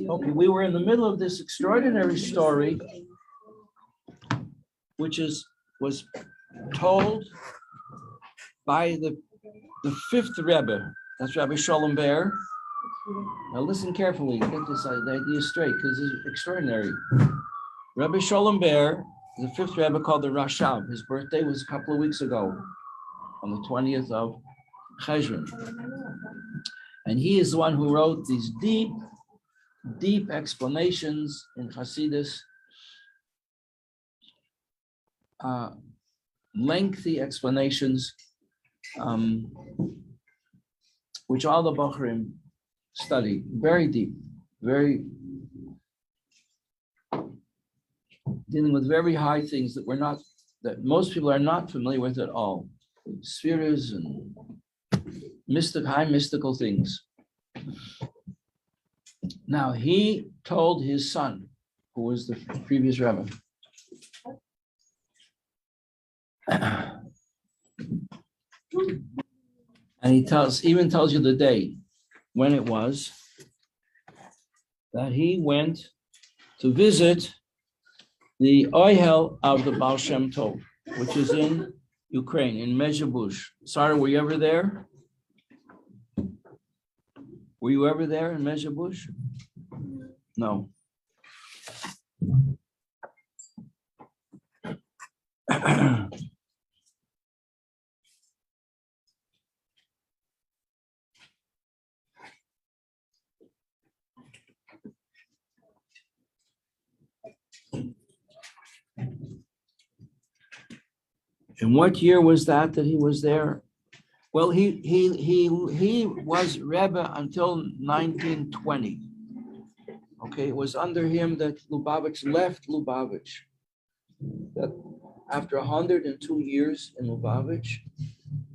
Okay, we were in the middle of this extraordinary story, which was told by the fifth Rebbe. That's Rabbi Shalom Ber. Now listen carefully, get this the idea straight, because it's extraordinary. Rabbi Shalom Ber, the fifth Rebbe, called the Rashab. His birthday was a couple of weeks ago, on the 20th of Cheshvan. And he is the one who wrote these deep, deep explanations in Hasidus, lengthy explanations, which all the Bochrim study, very deep, very dealing with very high things that most people are not familiar with at all. Spheres and high mystical things. Now he told his son, who was the previous Rebbe, and he even tells you the day when it was that he went to visit the Ohel of the Baal Shem Tov, which is in Ukraine, in Mezhebush. Sarah, were you ever there? Were you ever there in Mezhebush? No. And what year was that he was there? Well, he was Rebbe until 1920. Okay, it was under him that Lubavitch left Lubavitch. That after 102 years in Lubavitch,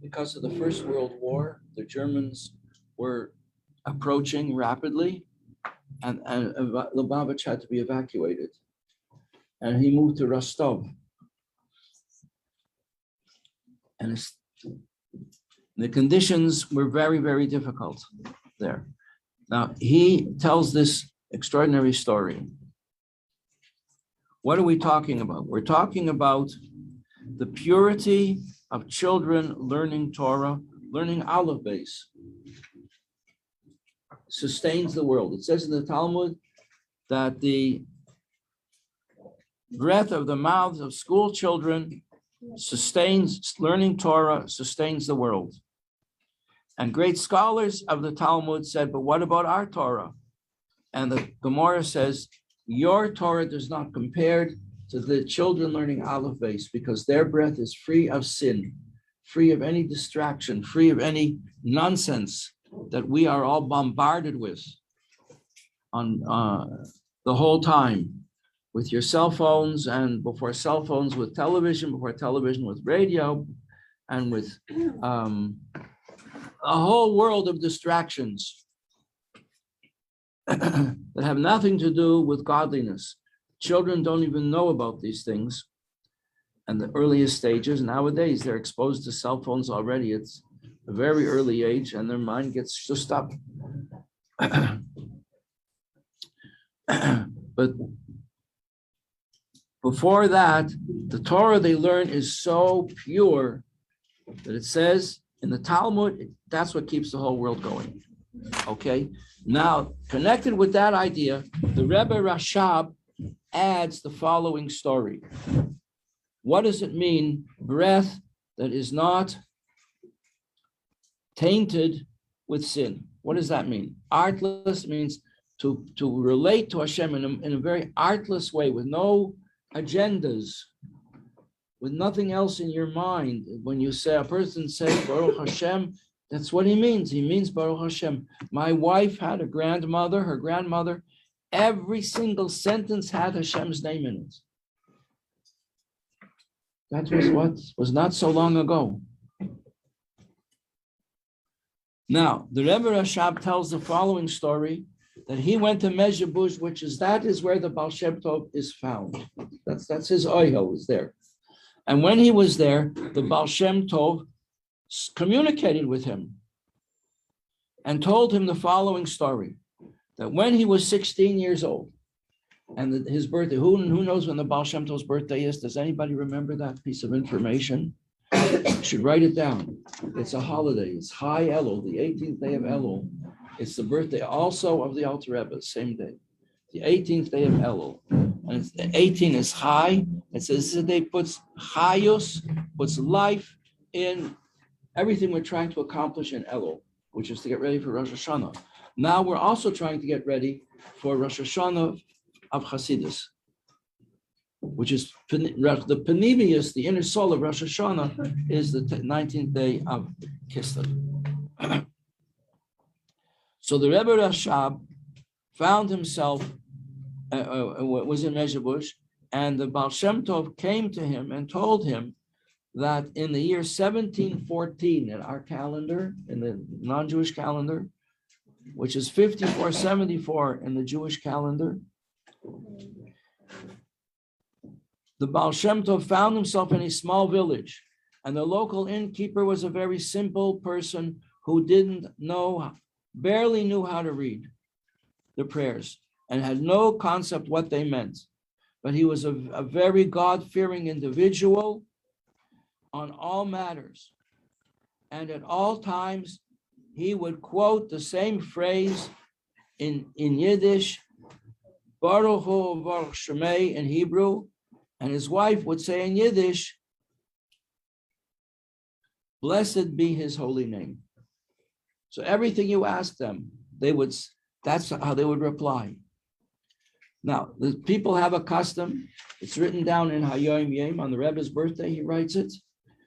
because of the First World War, the Germans were approaching rapidly, and Lubavitch had to be evacuated. And he moved to Rostov. And the conditions were very, very difficult there. Now, he tells this extraordinary story. What are we talking about? We're talking about the purity of children learning Torah, learning Aleph Beis. Sustains the world. It says in the Talmud that the breath of the mouths of school children sustains, learning Torah sustains the world. And great scholars of the Talmud said, but what about our Torah? And the Gemara says, your Torah does not compare to the children learning Aleph Beis, because their breath is free of sin, free of any distraction, free of any nonsense that we are all bombarded with on the whole time. With your cell phones, and before cell phones with television, before television with radio, and with a whole world of distractions that have nothing to do with godliness. Children don't even know about these things. And the earliest stages, nowadays, they're exposed to cell phones already. It's a very early age, and their mind gets just up. But before that, the Torah they learn is so pure that it says in the Talmud, that's what keeps the whole world going. Okay? Now, connected with that idea, the Rebbe Rashab adds the following story. What does it mean, breath that is not tainted with sin? What does that mean? Artless means to relate to Hashem in a very artless way, with no agendas, with nothing else in your mind. When you say, a person says Baruch Hashem, that's what he means. He means Baruch Hashem. My wife had a grandmother, her grandmother, every single sentence had Hashem's name in it. That was what was not so long ago. Now, the Rebbe Rashab tells the following story, that he went to Mezhebush, that is where the Baal Shem Tov is found. That's his Ohel was there. And when he was there, the Baal Shem Tov communicated with him. and told him the following story, that when he was 16 years old, and his birthday, who knows when the Baal Shem Tov's birthday is? Does anybody remember that piece of information? You should write it down. It's a holiday. It's High Elul, the 18th day of Elul. It's the birthday also of the Alter Rebbe, same day. The 18th day of Elul. And it's, 18 is High. It says this day puts Chayus, puts life in everything we're trying to accomplish in Elul, which is to get ready for Rosh Hashanah. Now we're also trying to get ready for Rosh Hashanah of Hasidus, which is the Panemius, the inner soul of Rosh Hashanah, is the 19th day of Kislev. So the Rebbe Rashab found himself, was in Mezhebush, and the Baal Shem Tov came to him and told him that in the year 1714 in our calendar, in the non-Jewish calendar, which is 5474 in the Jewish calendar, the Baal Shem Tov found himself in a small village, and the local innkeeper was a very simple person who barely knew how to read the prayers and had no concept what they meant. But he was a very God-fearing individual on all matters. And at all times, he would quote the same phrase in Yiddish, Baruch Hu Baruch Shemei in Hebrew, and his wife would say in Yiddish, blessed be his holy name. So everything you ask them, that's how they would reply. Now, the people have a custom, it's written down in Hayoim Yom, on the Rebbe's birthday, he writes it,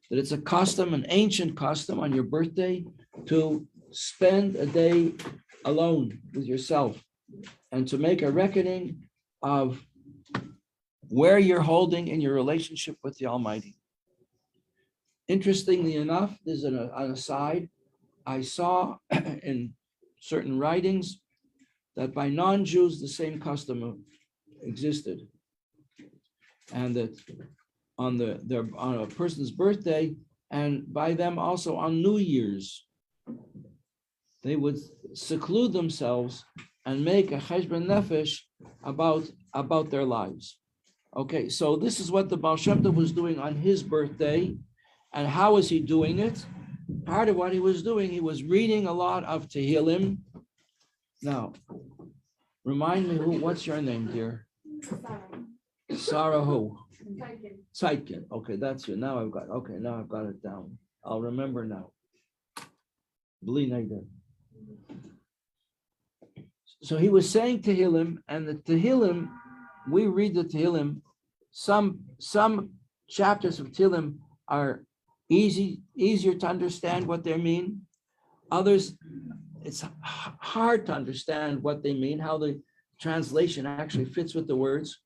that it's a custom, an ancient custom on your birthday to spend a day alone with yourself and to make a reckoning of where you're holding in your relationship with the Almighty. Interestingly enough, there's an aside, I saw in certain writings that by non-Jews the same custom existed, and that on a person's birthday, and by them also on New Year's, they would seclude themselves and make a cheshbon nefesh about their lives. Okay, so this is what the Baal Shem Tov was doing on his birthday. And how was he doing it? Part of what he was doing, he was reading a lot of Tehillim. Now, remind me, what's your name, dear? Sarah who? Zeitkin. Okay, that's you. Now I've got it down. I'll remember now. Bli Neider. So he was saying Tehillim, and the Tehillim, we read the Tehillim, some chapters of Tehillim are easier to understand what they mean. Others, it's hard to understand what they mean, how the translation actually fits with the words.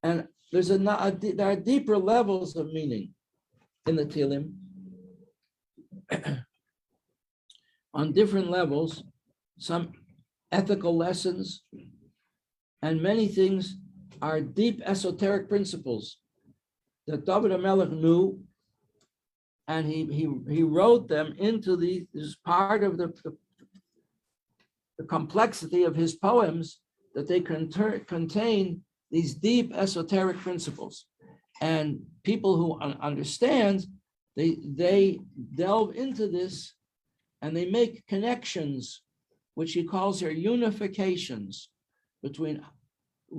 And there are deeper levels of meaning in the Tehillim. On different levels, some ethical lessons, and many things are deep esoteric principles that David HaMelech knew, and he wrote them into this part of the complexity of his poems, that they contain these deep esoteric principles. And people who understand, they delve into this and they make connections, which he calls here unifications, between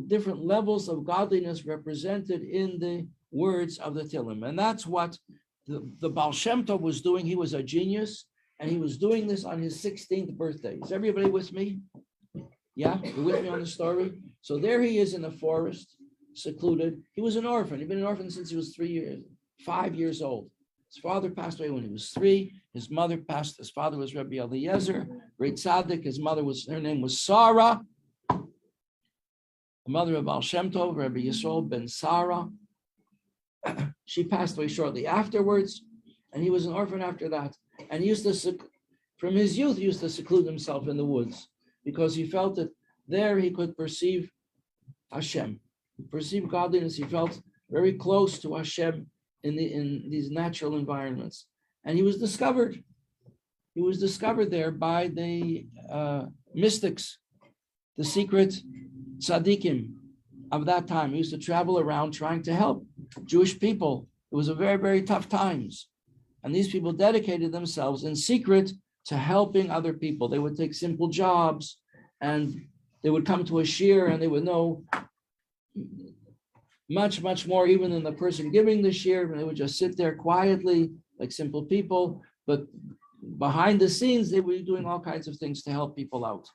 different levels of godliness represented in the words of the Tehillim. And that's what the Baal Shem Tov was doing. He was a genius, and he was doing this on his 16th birthday. Is everybody with me? Yeah, you're with me on the story? So there he is in the forest, secluded. He was an orphan. He'd been an orphan since he was 5 years old. His father passed away when he was 3. His mother passed. His father was Rabbi Eliezer, great tzaddik. His mother her name was Sarah, the mother of Baal Shem Tov, Rabbi Yisrael ben Sarah. She passed away shortly afterwards, and he was an orphan after that. And he used to, from his youth, he used to seclude himself in the woods because he felt that there he could perceive Hashem, perceive godliness. He felt very close to Hashem in these natural environments. And he was discovered. he was discovered there by the mystics, the secret tzaddikim of that time. He used to travel around trying to help Jewish people. It was a very, very tough times. And these people dedicated themselves in secret to helping other people. They would take simple jobs and they would come to a shir and they would know much, much more even than the person giving the shir. And they would just sit there quietly like simple people. But behind the scenes, they were doing all kinds of things to help people out.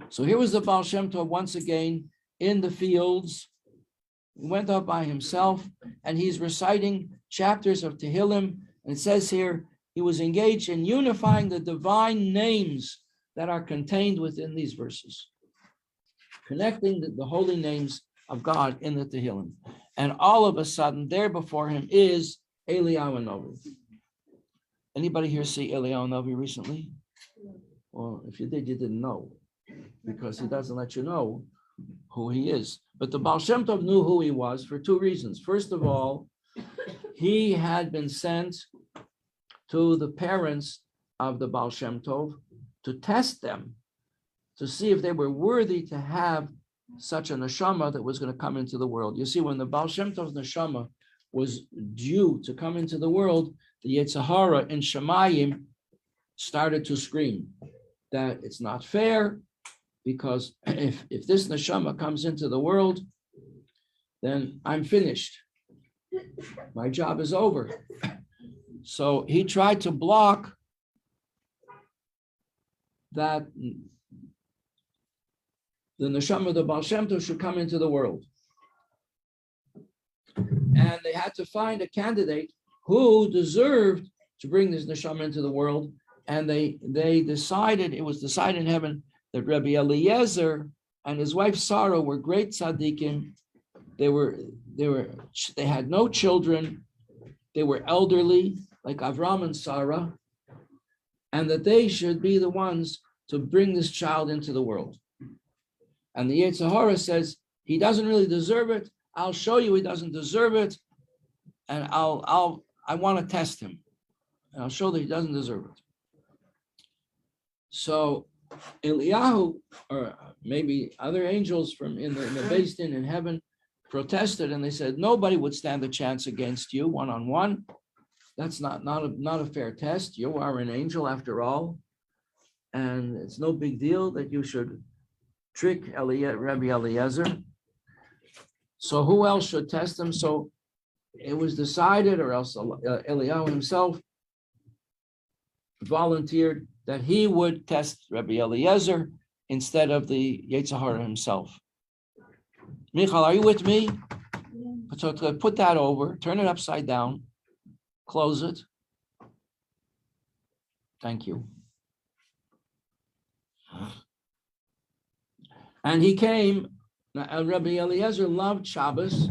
So here was the Baal Shem Tov once again in the fields. He went up by himself and he's reciting chapters of Tehillim. And it says here, he was engaged in unifying the divine names that are contained within these verses, connecting the holy names of God in the Tehillim. And all of a sudden, there before him is Eliyahu Hanavi. Anybody here see Eliyahu Hanavi recently? Well, if you did, you didn't know, because he doesn't let you know who he is. But the Baal Shem Tov knew who he was for two reasons. First of all, he had been sent to the parents of the Baal Shem Tov to test them, to see if they were worthy to have such a neshama that was going to come into the world. You see, when the Baal Shem Tov's neshama was due to come into the world, the Yetzer Hara in Shemayim started to scream that it's not fair, because if this neshama comes into the world, then I'm finished. My job is over. So he tried to block that the neshama of the Baal Shem Tov should come into the world. And they had to find a candidate who deserved to bring this neshama into the world. And they decided, it was decided in heaven, that Rabbi Eliezer and his wife Sarah were great tzaddikim. They had no children. They were elderly, like Avram and Sarah, and that they should be the ones to bring this child into the world. And the Yetzer Hara says, he doesn't really deserve it. I'll show you he doesn't deserve it. And I want to test him. And I'll show that he doesn't deserve it. So Eliyahu, or maybe other angels from in the Beis Din in heaven, protested, and they said, nobody would stand a chance against you one-on-one. That's not a fair test. You are an angel after all. And it's no big deal that you should trick Rabbi Eliezer. So who else should test him? So it was decided, or else Eliyahu himself volunteered that he would test Rabbi Eliezer instead of the Yetzer Hara himself. Michal, are you with me? Yeah. So to put that over, turn it upside down, close it. Thank you. And he came. Rabbi Eliezer loved Shabbos.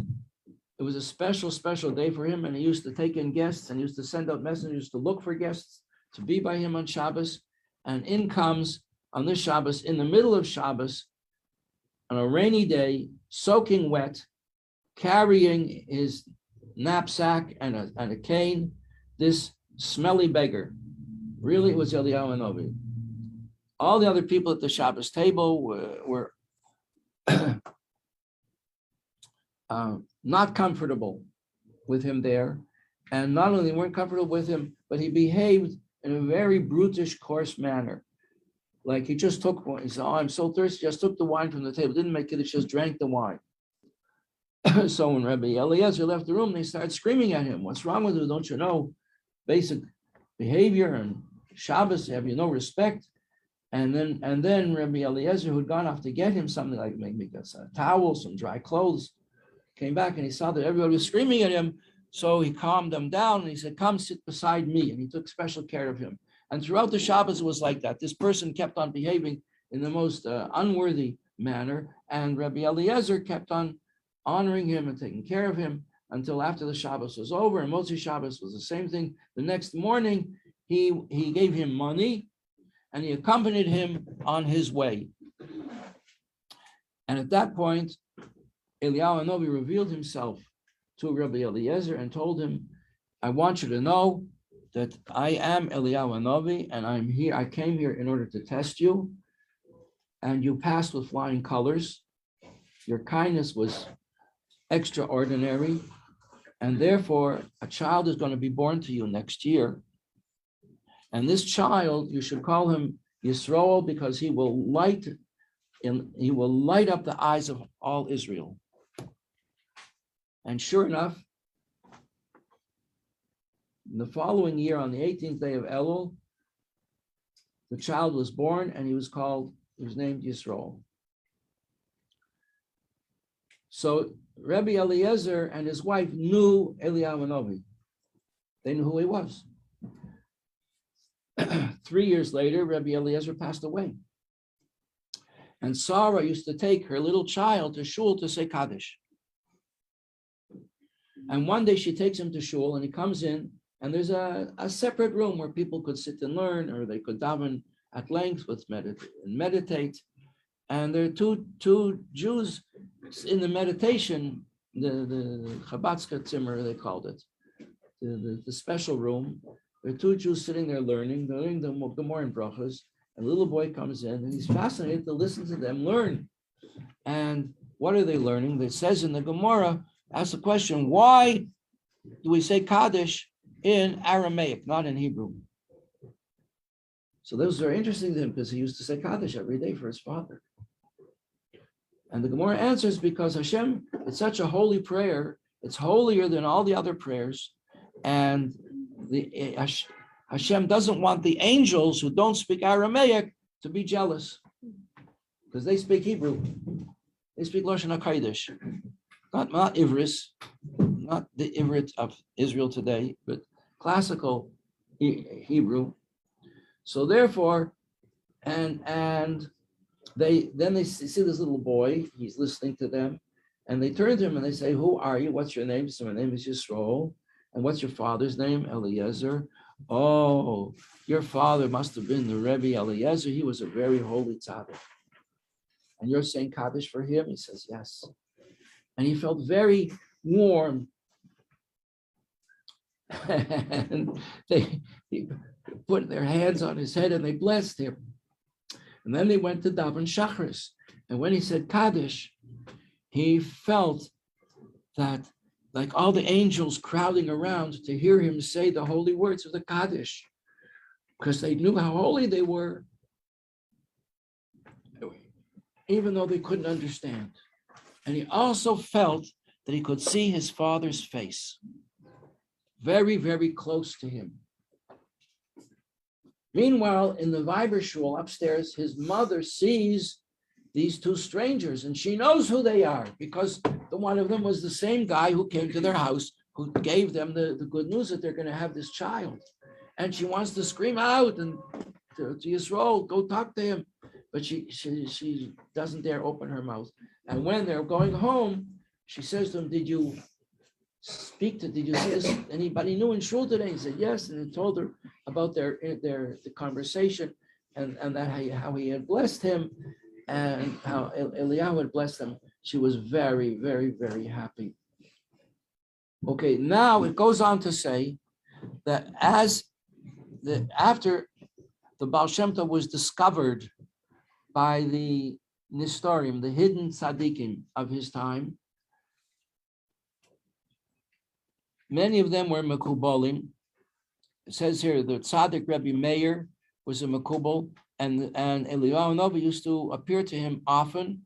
It was a special, special day for him, and he used to take in guests and he used to send out messengers to look for guests to be by him on Shabbos. And in comes, on this Shabbos, in the middle of Shabbos, on a rainy day, soaking wet, carrying his knapsack and a cane, this smelly beggar. Really, it was Eliyahu Hanavi. All the other people at the Shabbos table were not comfortable with him there. And not only weren't comfortable with him, but he behaved in a very brutish, coarse manner. Like he just took one. He said, oh, I'm so thirsty, just took the wine from the table. Didn't make it, he just drank the wine. So when Rabbi Eliezer left the room, they started screaming at him. What's wrong with you? Don't you know basic behavior and Shabbos? Have you no respect? And then Rabbi Eliezer, who'd gone off to get him something like maybe a towel, some dry clothes, came back and he saw that everybody was screaming at him. So he calmed them down and he said, come sit beside me. And he took special care of him. And throughout the Shabbos, it was like that. This person kept on behaving in the most unworthy manner. And Rabbi Eliezer kept on honoring him and taking care of him until after the Shabbos was over. And Motzi Shabbos was the same thing. The next morning, he gave him money and he accompanied him on his way. And at that point, Eliyahu Hanavi revealed himself to Rabbi Eliezer and told him, I want you to know that I am Eliyahu Hanavi, and I'm here. I came here in order to test you, and you passed with flying colors. Your kindness was extraordinary, and therefore a child is going to be born to you next year. And this child, you should call him Yisroel, because he will light up the eyes of all Israel. And sure enough, in the following year, on the 18th day of Elul, the child was born, and he was named Yisroel. So Rabbi Eliezer and his wife knew Eliyahu Hanavi. They knew who he was. 3 years later, Rabbi Eliezer passed away. And Sarah used to take her little child to shul to say Kaddish. And one day she takes him to shul, and he comes in, and there's a separate room where people could sit and learn, or they could daven at length with meditate. And there are two Jews in the meditation, the Chabadska Zimmer, they called it, the special room. There are two Jews sitting there learning. They're learning the Gemara and Brachos. And a little boy comes in, and he's fascinated to listen to them learn. And what are they learning? It says in the Gemara, ask the question, why do we say Kaddish in Aramaic, not in Hebrew? So those are interesting to him, because he used to say Kaddish every day for his father. And the Gemara answers, because Hashem, it's such a holy prayer. It's holier than all the other prayers. And Hashem doesn't want the angels who don't speak Aramaic to be jealous, because they speak Hebrew. They speak Lashon HaKodesh, not Ivris, not the Ivrit of Israel today, but classical Hebrew. So therefore, and they see this little boy, he's listening to them, and they turn to him and they say, who are you? What's your name? So my name is Yisroel. And what's your father's name? Eliezer. Oh, your father must have been the Rebbe Eliezer. He was a very holy tzaddik. And you're saying Kaddish for him? He says, yes. And he felt very warm. And they put their hands on his head and they blessed him. And then they went to daven Shachris. And when he said Kaddish, he felt that, like all the angels crowding around to hear him say the holy words of the Kaddish, because they knew how holy they were, even though they couldn't understand. And he also felt that he could see his father's face, very, very close to him. Meanwhile, in the Weiber shul upstairs, his mother sees these two strangers, and she knows who they are, because the one of them was the same guy who came to their house, who gave them the good news that they're going to have this child. And she wants to scream out and to Yisroel, go talk to him. But she doesn't dare open her mouth. And when they're going home, she says to him, did you see anybody new in shul today? He said, yes. And he told her about the conversation and that how he had blessed him and how Eliyahu had blessed them. She was very, very, very happy. Okay, now it goes on to say that after the Baal Shem Tov was discovered by the Nistorim, the hidden tzaddikim of his time, many of them were Mekubalim. It says here the tzaddik Rebbe Meir was a Mekubal, and Eliyahu Hanavi used to appear to him often,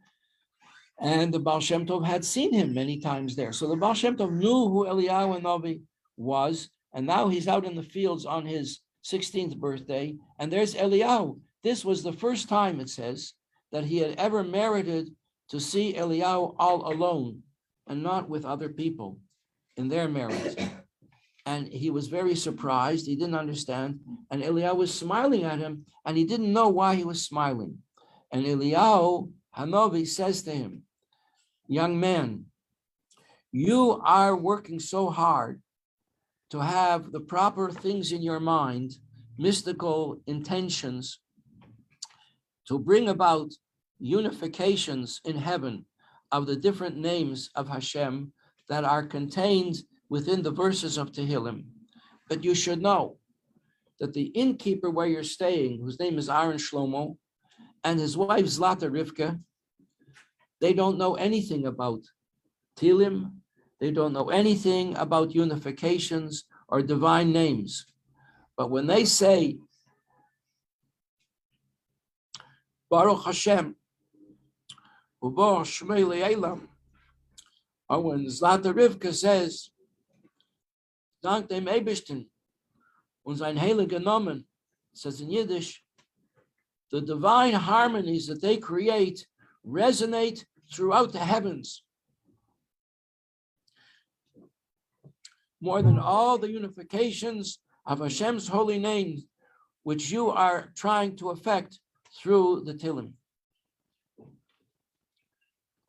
and the Baal Shem Tov had seen him many times there. So the Baal Shem Tov knew who Eliyahu Hanavi was, and now he's out in the fields on his 16th birthday, and there's Eliyahu. This was the first time, it says, that he had ever merited to see Eliyahu all alone and not with other people in their merit. And he was very surprised. He didn't understand. And Eliyahu was smiling at him, and he didn't know why he was smiling. And Eliyahu Hanavi says to him, young man, you are working so hard to have the proper things in your mind, mystical intentions, to bring about unifications in heaven of the different names of Hashem that are contained within the verses of Tehillim. But you should know that the innkeeper where you're staying, whose name is Aaron Shlomo, and his wife Zlata Rivka, they don't know anything about Tilim. They don't know anything about unifications or divine names. But when they say, Baruch Hashem, Ubo Shmei Le'elam, or when Zlata Rivka says, Dank dem Eibishten, und sein heiliger Namen, says in Yiddish, the divine harmonies that they create resonate throughout the heavens. More than all the unifications of Hashem's holy name, which you are trying to effect through the Tilim,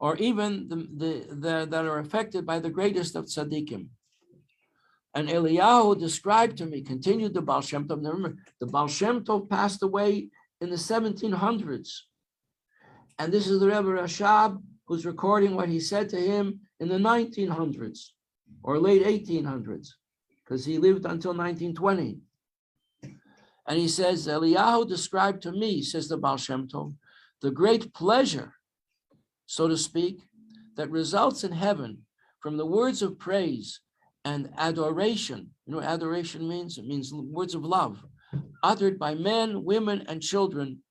or even the that are affected by the greatest of tzaddikim. And Eliyahu described to me, continued the Baal Shem Tov. Now remember, the Baal Shem Tov passed away in the 1700s. And this is the Rebbe Rashab who's recording what he said to him in the 1900s or late 1800s, because he lived until 1920. And he says, Eliyahu described to me, says the Baal Shem Tov, the great pleasure, so to speak, that results in heaven from the words of praise and adoration. You know what adoration means? It means words of love, uttered by men, women, and children,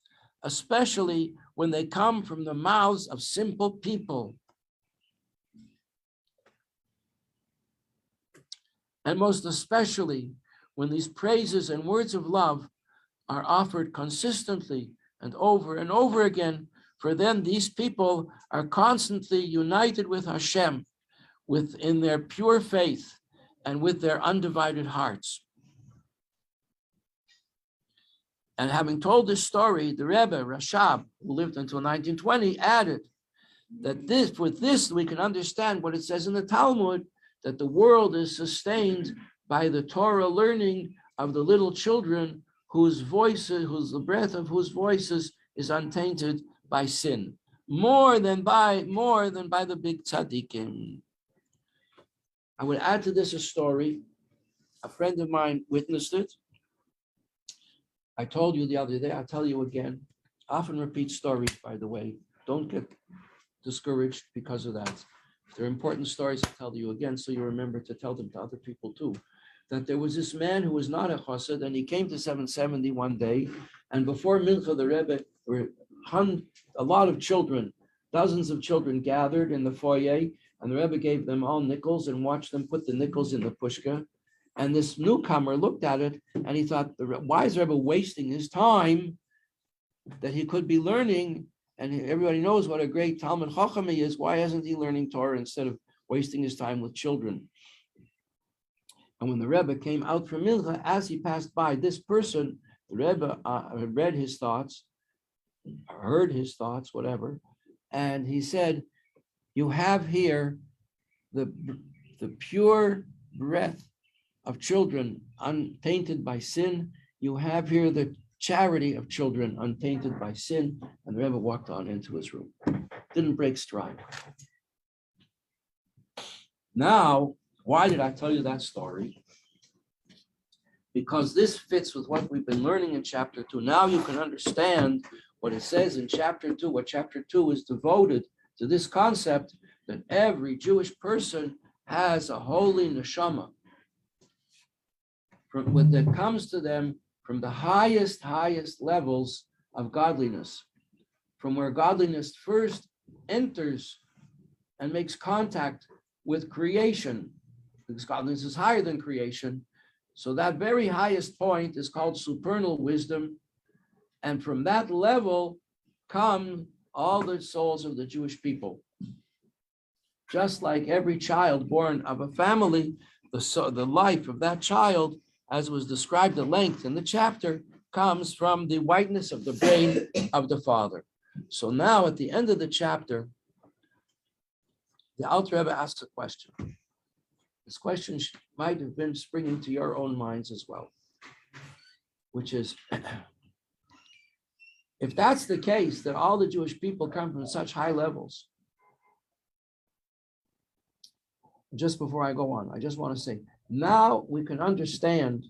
especially when they come from the mouths of simple people. And most especially when these praises and words of love are offered consistently and over again, for then these people are constantly united with Hashem, within their pure faith and with their undivided hearts. And having told this story, the Rebbe Rashab, who lived until 1920, added that with this we can understand what it says in the Talmud, that the world is sustained by the Torah learning of the little children whose the breath of whose voices is untainted by sin, more than by the big tzaddikim. I would add to this a story. A friend of mine witnessed it. I told you the other day, I'll tell you again. I often repeat stories, by the way. Don't get discouraged because of that. If they're important stories, I'll tell you again, so you remember to tell them to other people too. That there was this man who was not a chassid, and he came to 770 one day, and before Mincha, the Rebbe, a lot of children, dozens of children gathered in the foyer, and the Rebbe gave them all nickels and watched them put the nickels in the pushka. And this newcomer looked at it and he thought, why is the Rebbe wasting his time that he could be learning? And everybody knows what a great Talmud Chacham he is. Why isn't he learning Torah instead of wasting his time with children? And when the Rebbe came out from Mincha, as he passed by this person, the Rebbe read his thoughts, heard his thoughts, whatever. And he said, you have here the pure breath of children untainted by sin. You have here the charity of children untainted by sin. And the Rebbe walked on into his room. Didn't break stride. Now, why did I tell you that story? Because this fits with what we've been learning in chapter 2. Now you can understand what it says in chapter 2, what chapter 2 is devoted to this concept that every Jewish person has a holy neshama that comes to them from the highest levels of godliness, from where godliness first enters and makes contact with creation, because godliness is higher than creation. So that very highest point is called supernal wisdom. And from that level come all the souls of the Jewish people. Just like every child born of a family, the life of that child, as was described at length in the chapter, comes from the whiteness of the brain of the father. So now at the end of the chapter, the Alter Rebbe asks a question. This question might have been springing to your own minds as well, which is, if that's the case, that all the Jewish people come from such high levels, just before I go on, I just want to say, now we can understand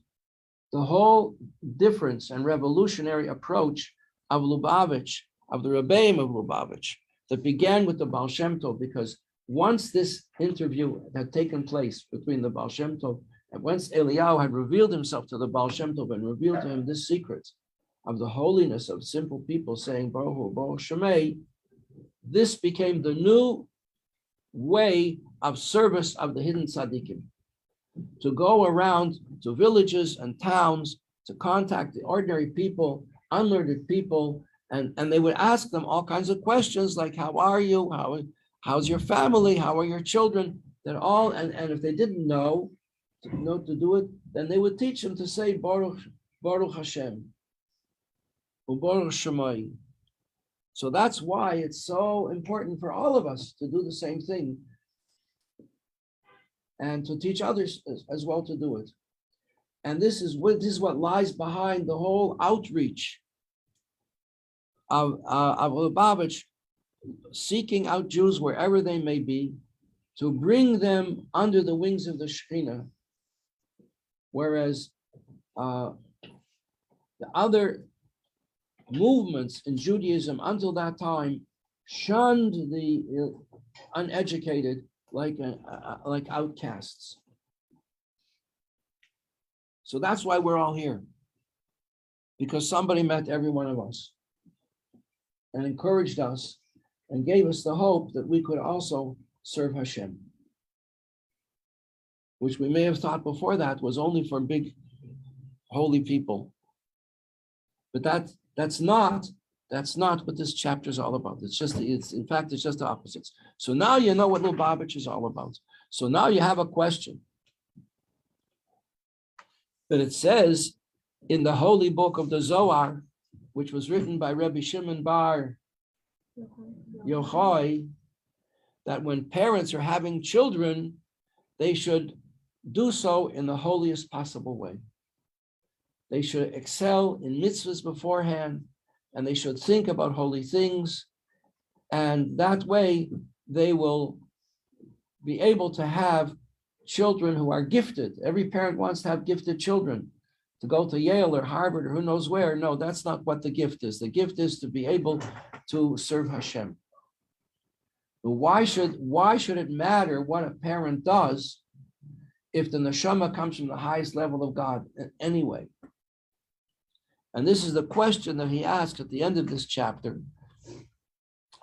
the whole difference and revolutionary approach of Lubavitch, of the Rebbeim of Lubavitch, that began with the Baal Shem Tov, because once this interview had taken place between the Baal Shem Tov, and once Eliyahu had revealed himself to the Baal Shem Tov and revealed to him this secret of the holiness of simple people saying, Baruch Hu, Baruch Shemay, this became the new way of service of the hidden tzaddikim, to go around to villages and towns to contact the ordinary people, unlearned people, and they would ask them all kinds of questions like, how are you? How's your family? How are your children? That all, and if they didn't know to do it, then they would teach them to say Baruch Hashem, or Baruch Shemai. So that's why it's so important for all of us to do the same thing and to teach others as well to do it. And this is what lies behind the whole outreach of Lubavitch, seeking out Jews wherever they may be, to bring them under the wings of the Shekhinah, whereas the other movements in Judaism until that time shunned the uneducated like outcasts. So that's why we're all here, because somebody met every one of us and encouraged us and gave us the hope that we could also serve Hashem, which we may have thought before that was only for big holy people. But that's not what this chapter is all about. In fact, it's just the opposites. So now you know what Lubavitch is all about. So now you have a question. But it says in the holy book of the Zohar, which was written by Rabbi Shimon Bar Yochai, that when parents are having children, they should do so in the holiest possible way. They should excel in mitzvahs beforehand, and they should think about holy things. And that way, they will be able to have children who are gifted. Every parent wants to have gifted children, to go to Yale or Harvard or who knows where. No, that's not what the gift is. The gift is to be able to serve Hashem. But why should it matter what a parent does if the neshama comes from the highest level of God anyway? And this is the question that he asks at the end of this chapter.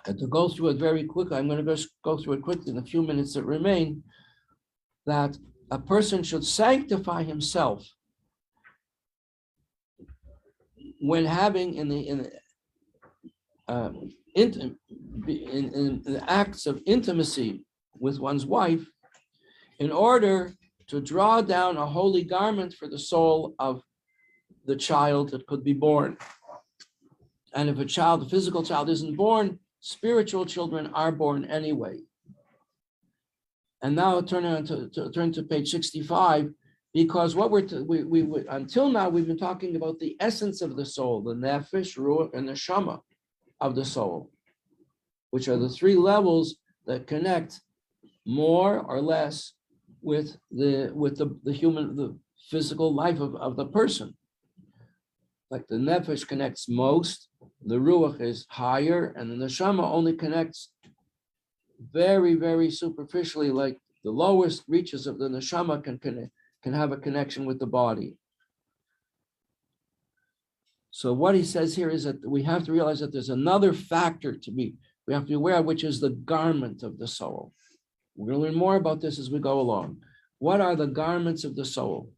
And to go through it very quickly, I'm going to just go through it quickly in the few minutes that remain, that a person should sanctify himself when having in the acts of intimacy with one's wife, in order to draw down a holy garment for the soul of the child that could be born. And if a physical child isn't born, spiritual children are born anyway. And now turn to page 65, because what until now we've been talking about the essence of the soul, the nefesh, ruach, and the neshama of the soul, which are the three levels that connect more or less with the physical life of the person. Like the nefesh connects most, the ruach is higher, and the neshama only connects very, very superficially, like the lowest reaches of the neshama can have a connection with the body. So what he says here is that we have to realize that there's another factor we have to be aware of, which is the garment of the soul. We're going to learn more about this as we go along. What are the garments of the soul?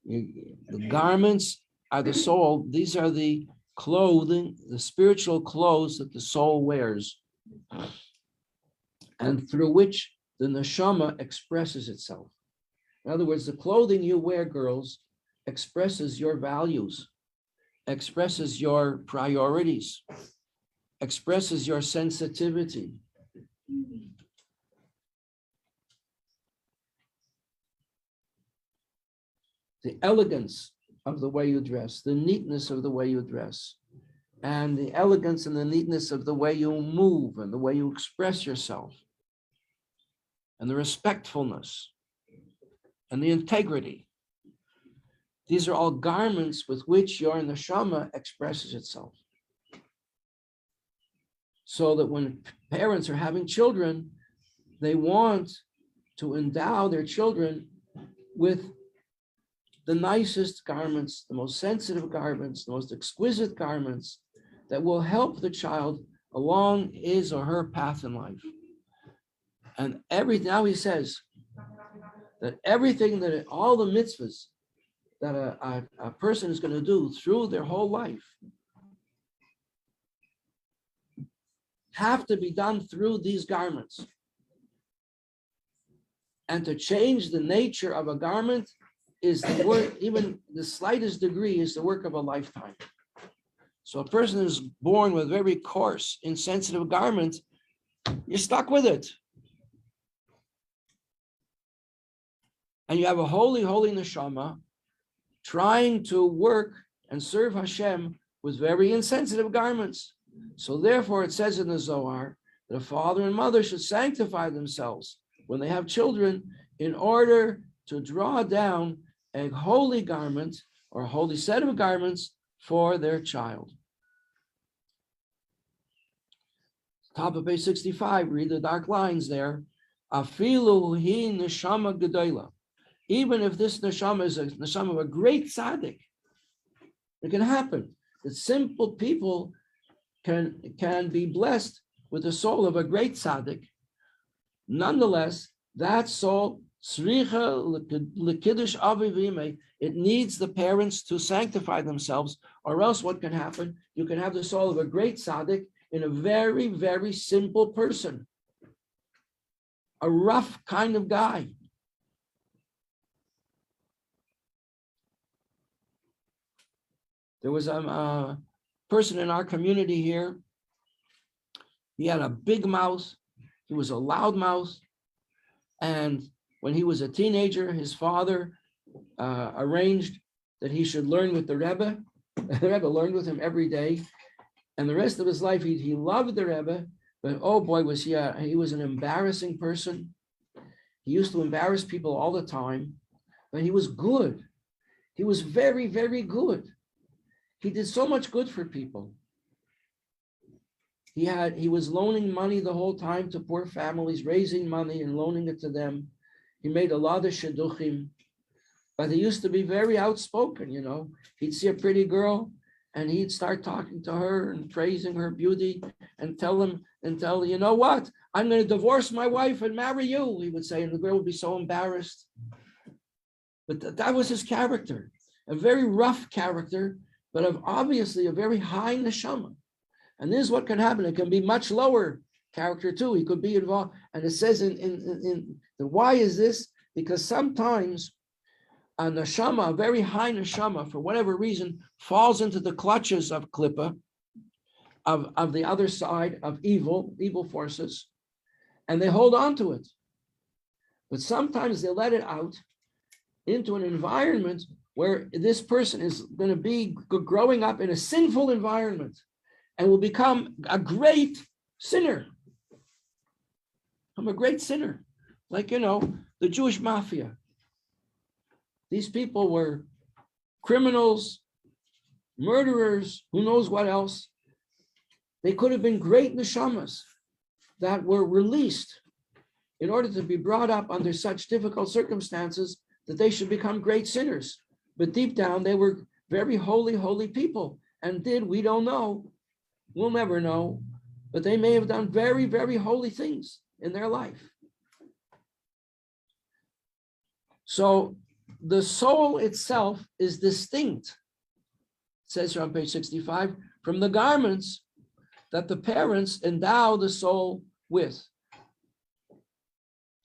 The garments are the soul. These are the clothing, the spiritual clothes that the soul wears, and through which the neshama expresses itself. In other words, the clothing you wear, girls, expresses your values, expresses your priorities, expresses your sensitivity. The elegance of the way you dress, the neatness of the way you dress, and the elegance and the neatness of the way you move and the way you express yourself, and the respectfulness and the integrity These are all garments with which your neshama expresses itself. So that when parents are having children, they want to endow their children with the nicest garments, the most sensitive garments, the most exquisite garments that will help the child along his or her path in life. And now he says that everything that all the mitzvahs that a person is going to do through their whole life have to be done through these garments. And to change the nature of a garment is the work, even the slightest degree is the work of a lifetime. So a person is born with very coarse, insensitive garment, you're stuck with it. And you have a holy, holy neshama trying to work and serve Hashem with very insensitive garments. So therefore it says in the Zohar that a father and mother should sanctify themselves when they have children in order to draw down a holy garment or a holy set of garments for their child. Top of page 65, read the dark lines there. Afilu hi neshama gedola. Even if this neshama is a neshama of a great tzaddik, it can happen that simple people can be blessed with the soul of a great tzaddik. Nonetheless, that soul, it needs the parents to sanctify themselves, or else what can happen? You can have the soul of a great tzaddik in a very, very simple person, a rough kind of guy. There was a person in our community here. He had a big mouth. He was a loud mouth. And when he was a teenager, his father arranged that he should learn with the Rebbe. The Rebbe learned with him every day. And the rest of his life, he loved the Rebbe. But oh boy, he was an embarrassing person. He used to embarrass people all the time. But he was good. He was very, very good. He did so much good for people. He was loaning money the whole time to poor families, raising money and loaning it to them. He made a lot of shidduchim, but he used to be very outspoken, you know. He'd see a pretty girl and he'd start talking to her and praising her beauty and tell you know what? I'm going to divorce my wife and marry you, he would say, and the girl would be so embarrassed. But that was his character, a very rough character, but of obviously a very high neshama. And this is what can happen. It can be much lower character too. He could be involved. And it says in the why is this? Because sometimes a neshama, a very high neshama, for whatever reason, falls into the clutches of klippa, of the other side of evil forces, and they hold on to it. But sometimes they let it out into an environment where this person is going to be growing up in a sinful environment and will become a great sinner. I'm a great sinner. Like, you know, the Jewish mafia. These people were criminals, murderers, who knows what else. They could have been great neshamas that were released in order to be brought up under such difficult circumstances that they should become great sinners. But deep down, they were very holy, holy people. And we don't know. We'll never know. But they may have done very, very holy things in their life. So the soul itself is distinct, it says here on page 65, from the garments that the parents endow the soul with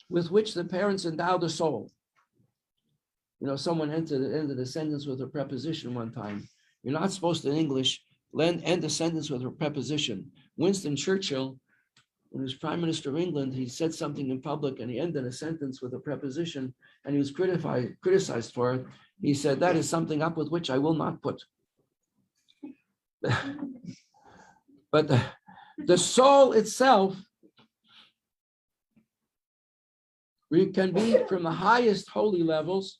which the parents endow the soul. You know, someone ended a sentence with a preposition one time. You're not supposed to, in English, end a sentence with a preposition. Winston Churchill, when he was Prime Minister of England, he said something in public and he ended a sentence with a preposition and he was criticized for it. He said, that is something up with which I will not put. But the soul itself can be from the highest holy levels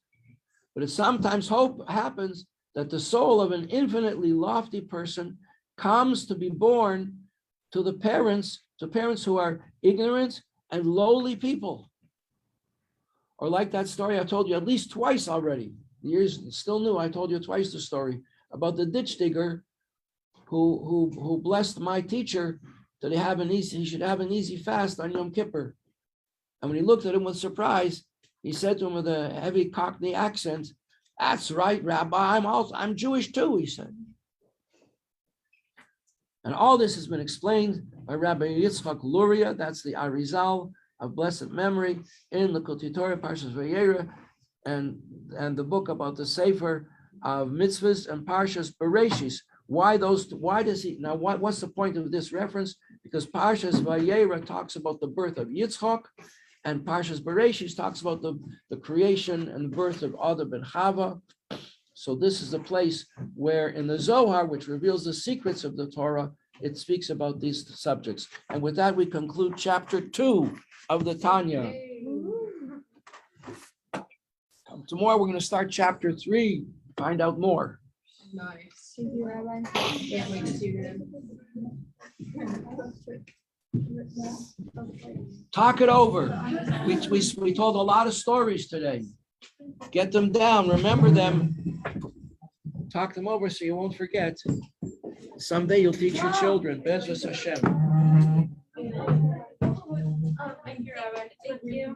But it sometimes happens that the soul of an infinitely lofty person comes to be born to parents who are ignorant and lowly people. Or like that story I told you at least twice already. The years still new. I told you twice the story about the ditch digger who blessed my teacher that he should have an easy fast on Yom Kippur. And when he looked at him with surprise, he said to him with a heavy Cockney accent, "That's right, Rabbi, I'm Jewish too," he said. And all this has been explained by Rabbi Yitzchak Luria, that's the Arizal of blessed memory, in the Likutei Torah, Parshas Vayera, and the book about the Sefer of Mitzvahs and Parshas Bereshis. Why does he, now what's the point of this reference? Because Parshas Vayera talks about the birth of Yitzchak, and Parshas Bereshis talks about the creation and birth of Adam and Chava. So this is the place where in the Zohar, which reveals the secrets of the Torah, it speaks about these subjects. And with that, we conclude chapter 2 of the Tanya. Tomorrow, we're going to start chapter 3, find out more. Nice. Thank you, Rabbi. Can't wait to see you. Talk it over. We told a lot of stories today. Get them down. Remember them. Talk them over so you won't forget. Someday you'll teach your children. Bezras Hashem. Thank you, Rabbi. Thank you.